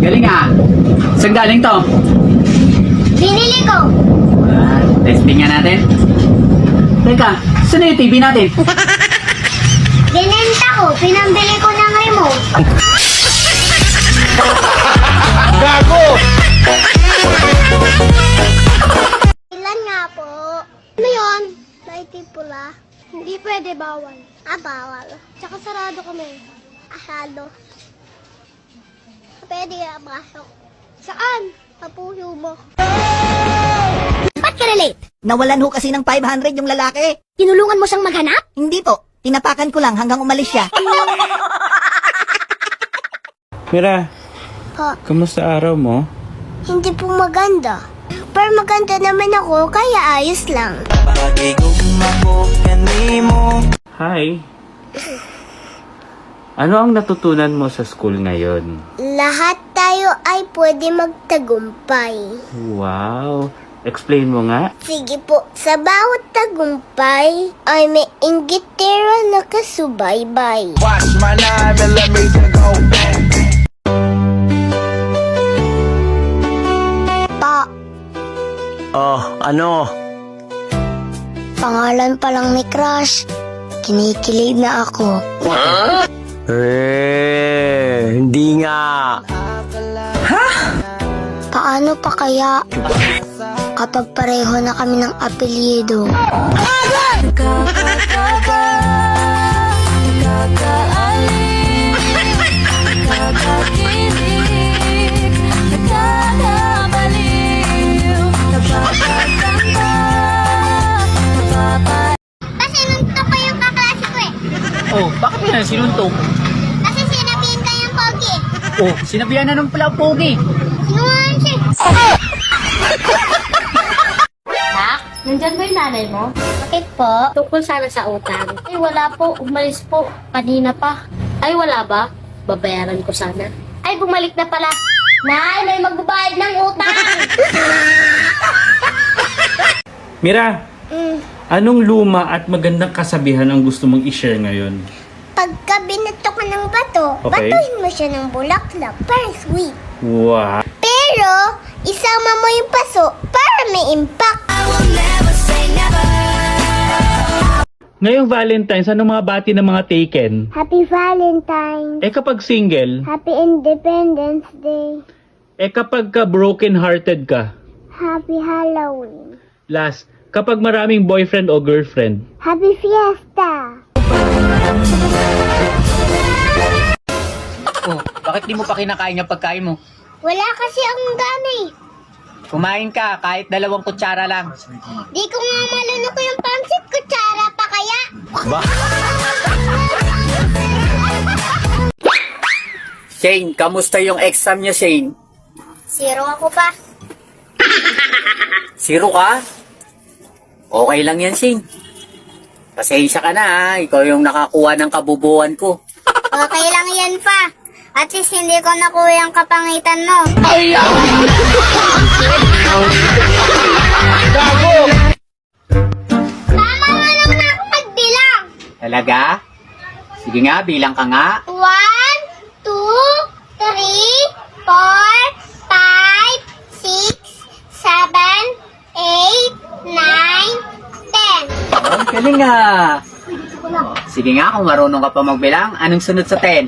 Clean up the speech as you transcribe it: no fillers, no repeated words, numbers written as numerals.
Galing ah. Saan galing to? Binili ko. Testing nga natin. Teka, saan na yung TV natin? Binenta ko. Pinambili ko ng remote. Gago! Ilan nga po? Ano yun? Lighting pula. Hindi pwede, bawal. Ah, bawal. Tsaka sarado kami. Asado. Pwede ka masok. Saan? Papuyo mo. Ba't ka na late? Nawalan ho kasi ng 500 yung lalaki. Tinulungan mo siyang maghanap? Hindi po. Tinapakan ko lang hanggang umalis siya. Mira, Po, kamusta araw mo? hindi po maganda. Pero maganda naman ako, kaya ayos lang. Hi. Ano ang natutunan mo sa school ngayon? Lahat tayo ay pwede magtagumpay. Wow. Explain mo nga. Sige po, sa bawat tagumpay ay may inggitero na kasubaybay. Watch my knife and let me go bang. Pa, Oh, ano? pangalan pa lang ni Crush. Kinikilig na ako. Hindi nga. Paano pa kaya kapag pareho na kami ng apelyido? Kasi nuntok ko yung kaklase ko eh. Oh, bakit mo yan sinuntok? Kasi sinabihin ka yung pogi. Oh, sinabihan na ng pala pogi. Sinungaling siya. Nak, nandyan ba yung nanay mo? Bakit po? Tungkol sana sa utang. Ay, wala po. Umalis po. Kanina pa. Ay, wala ba? Babayaran ko sana. Ay, bumalik na pala. Nay, may magbabayad ng utang. Mira, anong luma at magandang kasabihan ang gusto mong i-share ngayon? Pagka binato ka ng bato, Okay. batuhin mo siya ng bulaklak para sweet. Wow. Pero, isama mo yung paso para may impact. Ngayong Valentine's, anong mga bati ng mga taken? Happy Valentine's. Eh kapag single, Happy Independence Day. eh kapag ka broken-hearted ka. Happy Halloween. Last, kapag maraming boyfriend o girlfriend. Happy Fiesta. Oh, bakit di mo pa kinakain yung pagkain mo? Wala kasi akong gana eh. Kumain ka kahit 2 kutsara lang. Di ko nga malunok yung pansit kutsara pa kaya. Shane, kamusta yung exam niya, Shane? Zero ako pa. 0 ka? Okay lang yan, Shane. Pasensya ka na ha. Ikaw yung nakakuha ng kabubuan ko. Okay lang yan pa. At least hindi ko nakuha yung kapangitan mo. Tama nga naman ako magbilang. Talaga? Sige nga, bilang ka nga. 1, 2, 3, 4, 5, 6, 7, 8, 9, 10. Ang galing nga. Sige nga, kung marunong ka pa magbilang, anong sunod sa 10?